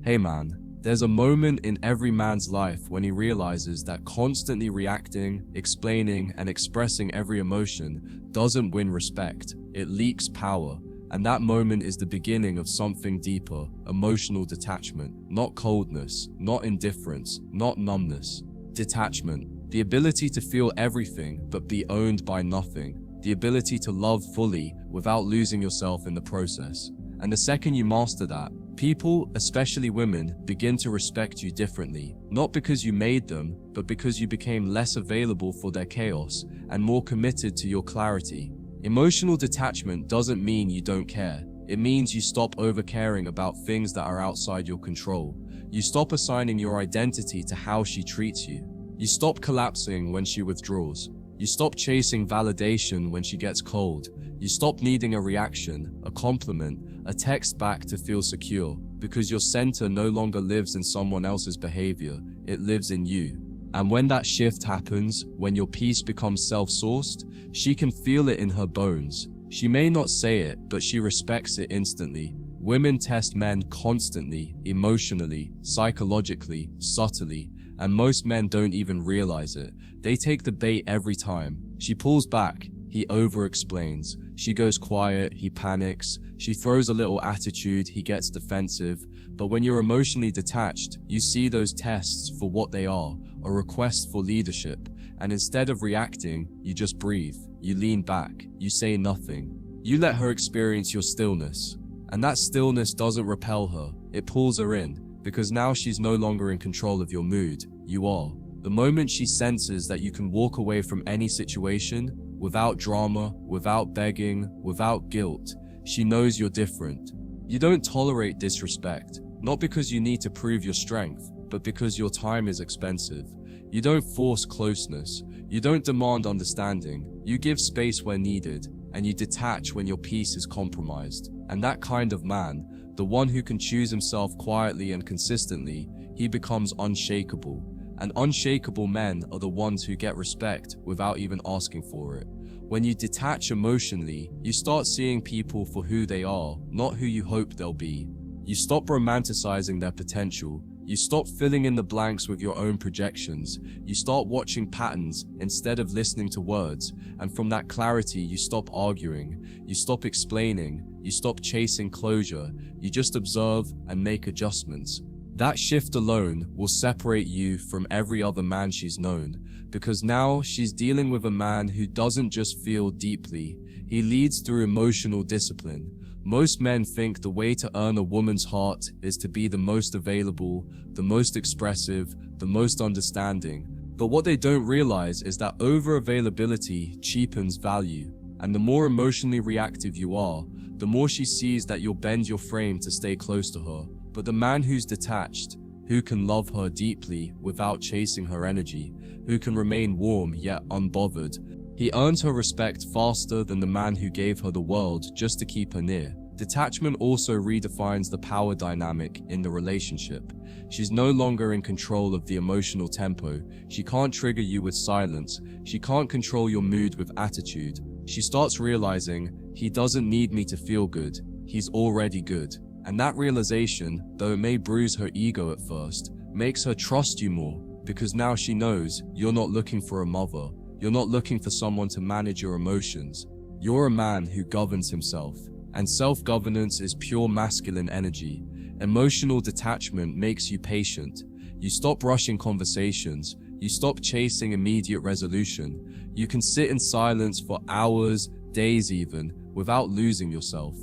Hey man, there's a moment in every man's life when he realizes that constantly reacting, explaining, and expressing every emotion doesn't win respect, it leaks power. And that moment is the beginning of something deeper, emotional detachment, not coldness, not indifference, not numbness. Detachment, the ability to feel everything but be owned by nothing, the ability to love fully without losing yourself in the process. And the second you master that, people, especially women, begin to respect you differently, not because you made them, but because you became less available for their chaos and more committed to your clarity. Emotional detachment doesn't mean you don't care. It means you stop over-caring about things that are outside your control. You stop assigning your identity to how she treats you. You stop collapsing when she withdraws. You stop chasing validation when she gets cold. You stop needing a reaction, a compliment, a text back to feel secure, because your center no longer lives in someone else's behavior, it lives in you. And when that shift happens, when your peace becomes self-sourced, she can feel it in her bones. She may not say it, but she respects it instantly. Women test men constantly, emotionally, psychologically, subtly, and most men don't even realize it. They take the bait every time. She pulls back, he over-explains. She goes quiet, he panics. She throws a little attitude, he gets defensive. But when you're emotionally detached, you see those tests for what they are, a request for leadership. And instead of reacting, you just breathe. You lean back. You say nothing. You let her experience your stillness. And that stillness doesn't repel her. It pulls her in, because now she's no longer in control of your mood. You are. The moment she senses that you can walk away from any situation, without drama, without begging, without guilt, she knows you're different. You don't tolerate disrespect, not because you need to prove your strength, but because your time is expensive. You don't force closeness. You don't demand understanding. You give space where needed, and you detach when your peace is compromised. And that kind of man, the one who can choose himself quietly and consistently, he becomes unshakable. And unshakable men are the ones who get respect without even asking for it. When you detach emotionally, you start seeing people for who they are, not who you hope they'll be. You stop romanticizing their potential. You stop filling in the blanks with your own projections. You start watching patterns instead of listening to words. And from that clarity, you stop arguing. You stop explaining. You stop chasing closure. You just observe and make adjustments. That shift alone will separate you from every other man she's known, because now she's dealing with a man who doesn't just feel deeply, he leads through emotional discipline. Most men think the way to earn a woman's heart is to be the most available, the most expressive, the most understanding. But what they don't realize is that over-availability cheapens value, and the more emotionally reactive you are, the more she sees that you'll bend your frame to stay close to her. But the man who's detached, who can love her deeply without chasing her energy, who can remain warm yet unbothered, he earns her respect faster than the man who gave her the world just to keep her near. Detachment also redefines the power dynamic in the relationship. She's no longer in control of the emotional tempo. She can't trigger you with silence. She can't control your mood with attitude. She starts realizing, he doesn't need me to feel good. He's already good. And that realization, though it may bruise her ego at first, makes her trust you more, because now she knows you're not looking for a mother. You're not looking for someone to manage your emotions. You're a man who governs himself. And self-governance is pure masculine energy. Emotional detachment makes you patient. You stop rushing conversations. You stop chasing immediate resolution. You can sit in silence for hours, days even, without losing yourself.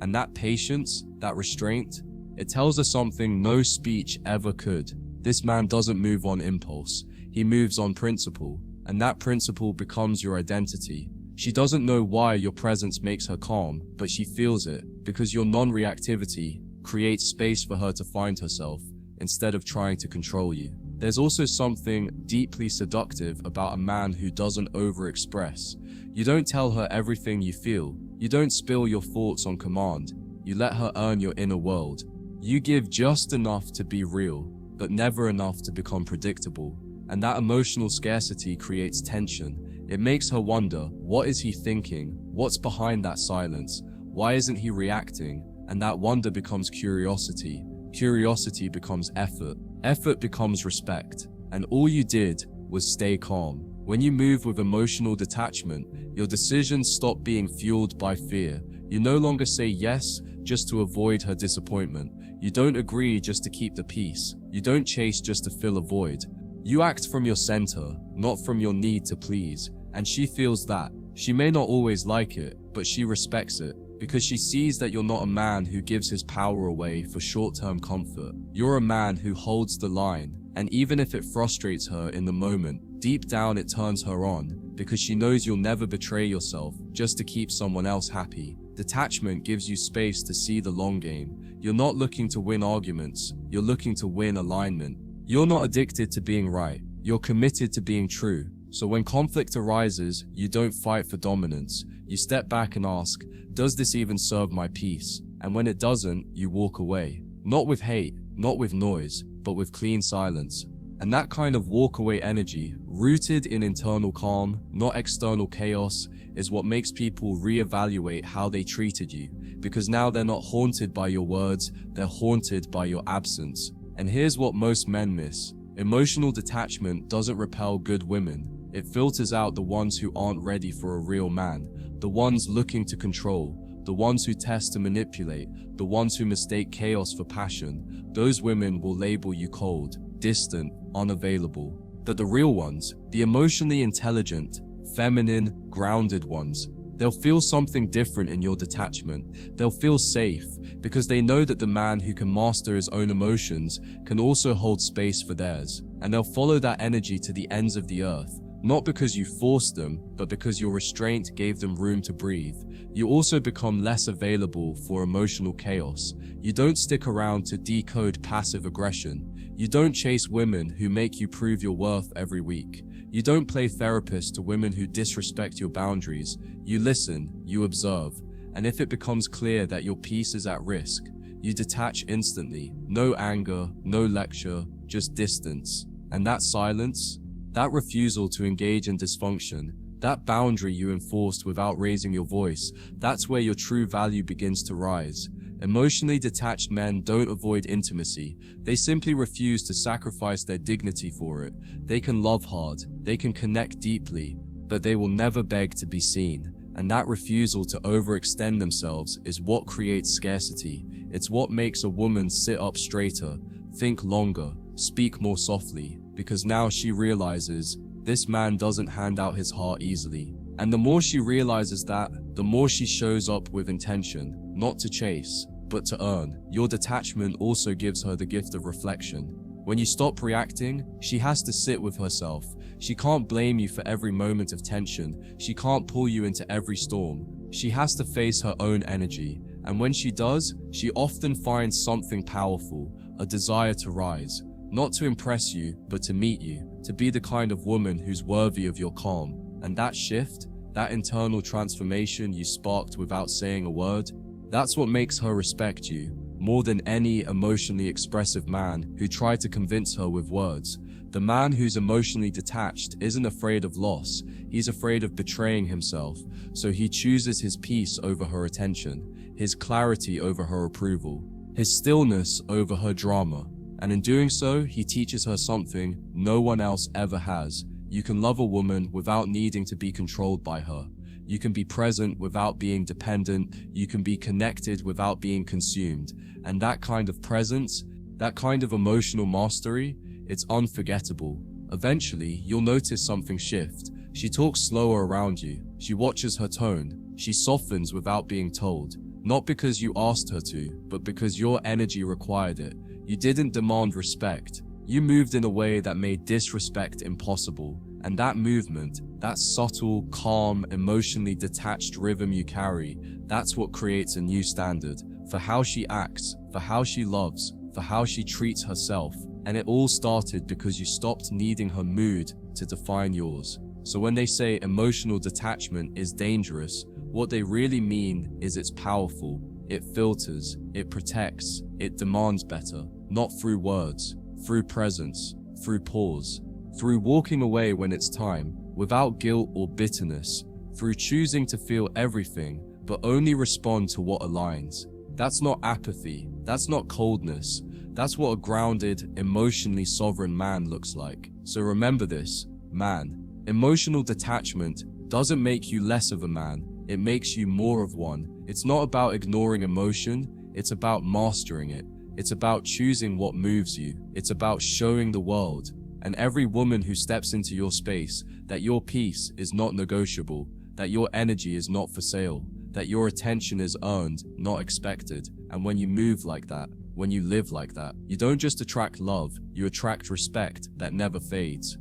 And that patience, that restraint, it tells us something no speech ever could. This man doesn't move on impulse. He moves on principle. And that principle becomes your identity. She doesn't know why your presence makes her calm, but she feels it, because your non-reactivity creates space for her to find herself, instead of trying to control you. There's also something deeply seductive about a man who doesn't overexpress. You don't tell her everything you feel. You don't spill your thoughts on command. You let her earn your inner world. You give just enough to be real, but never enough to become predictable. And that emotional scarcity creates tension. It makes her wonder, what is he thinking? What's behind that silence? Why isn't he reacting? And that wonder becomes curiosity. curiosity becomes effort. Effort becomes respect. And all you did was stay calm. When you move with emotional detachment, your decisions stop being fueled by fear. You no longer say yes just to avoid her disappointment. You don't agree just to keep the peace. You don't chase just to fill a void. You act from your center, not from your need to please. And she feels that. She may not always like it, but she respects it, because she sees that you're not a man who gives his power away for short-term comfort. You're a man who holds the line, and even if it frustrates her in the moment, deep down it turns her on, because she knows you'll never betray yourself just to keep someone else happy. Detachment gives you space to see the long game. You're not looking to win arguments, you're looking to win alignment. You're not addicted to being right, you're committed to being true. So when conflict arises, you don't fight for dominance. You step back and ask, does this even serve my peace? And when it doesn't, you walk away. Not with hate, not with noise, but with clean silence. And that kind of walkaway energy, rooted in internal calm, not external chaos, is what makes people reevaluate how they treated you. Because now they're not haunted by your words, they're haunted by your absence. And here's what most men miss. Emotional detachment doesn't repel good women. It filters out the ones who aren't ready for a real man, the ones looking to control, the ones who test to manipulate, the ones who mistake chaos for passion. Those women will label you cold, distant, unavailable. But the real ones, the emotionally intelligent, feminine, grounded ones, they'll feel something different in your detachment. They'll feel safe because they know that the man who can master his own emotions can also hold space for theirs. And they'll follow that energy to the ends of the earth. Not because you forced them, but because your restraint gave them room to breathe. You also become less available for emotional chaos. You don't stick around to decode passive aggression. You don't chase women who make you prove your worth every week. You don't play therapist to women who disrespect your boundaries. You listen, you observe, and if it becomes clear that your peace is at risk, you detach instantly. No anger, no lecture, just distance. And that silence, that refusal to engage in dysfunction, that boundary you enforced without raising your voice, that's where your true value begins to rise. Emotionally detached men don't avoid intimacy. They simply refuse to sacrifice their dignity for it. They can love hard, they can connect deeply, but they will never beg to be seen. And that refusal to overextend themselves is what creates scarcity. It's what makes a woman sit up straighter, think longer, speak more softly, because now she realizes this man doesn't hand out his heart easily. And the more she realizes that, the more she shows up with intention, not to chase, but to earn. Your detachment also gives her the gift of reflection. When you stop reacting, she has to sit with herself. She can't blame you for every moment of tension. She can't pull you into every storm. She has to face her own energy. And when she does, she often finds something powerful, a desire to rise. Not to impress you, but to meet you, to be the kind of woman who's worthy of your calm. And that shift, that internal transformation you sparked without saying a word, that's what makes her respect you, more than any emotionally expressive man who tried to convince her with words. The man who's emotionally detached isn't afraid of loss, he's afraid of betraying himself, so he chooses his peace over her attention, his clarity over her approval, his stillness over her drama. And in doing so, he teaches her something no one else ever has. You can love a woman without needing to be controlled by her. You can be present without being dependent. You can be connected without being consumed. And that kind of presence, that kind of emotional mastery, it's unforgettable. Eventually, you'll notice something shift. She talks slower around you. She watches her tone. She softens without being told. Not because you asked her to, but because your energy required it. You didn't demand respect. You moved in a way that made disrespect impossible. And that movement, that subtle, calm, emotionally detached rhythm you carry, that's what creates a new standard for how she acts, for how she loves, for how she treats herself. And it all started because you stopped needing her mood to define yours. So when they say emotional detachment is dangerous, what they really mean is it's powerful. It filters, it protects, it demands better, not through words, through presence, through pause, through walking away when it's time, without guilt or bitterness, through choosing to feel everything, but only respond to what aligns. That's not apathy, that's not coldness, That's what a grounded, emotionally sovereign man looks like. So remember this, man. Emotional detachment doesn't make you less of a man, it makes you more of one. It's not about ignoring emotion, it's about mastering it. It's about choosing what moves you. It's about showing the world, and every woman who steps into your space, that your peace is not negotiable, that your energy is not for sale, that your attention is earned, not expected. And when you move like that, when you live like that, you don't just attract love, you attract respect that never fades.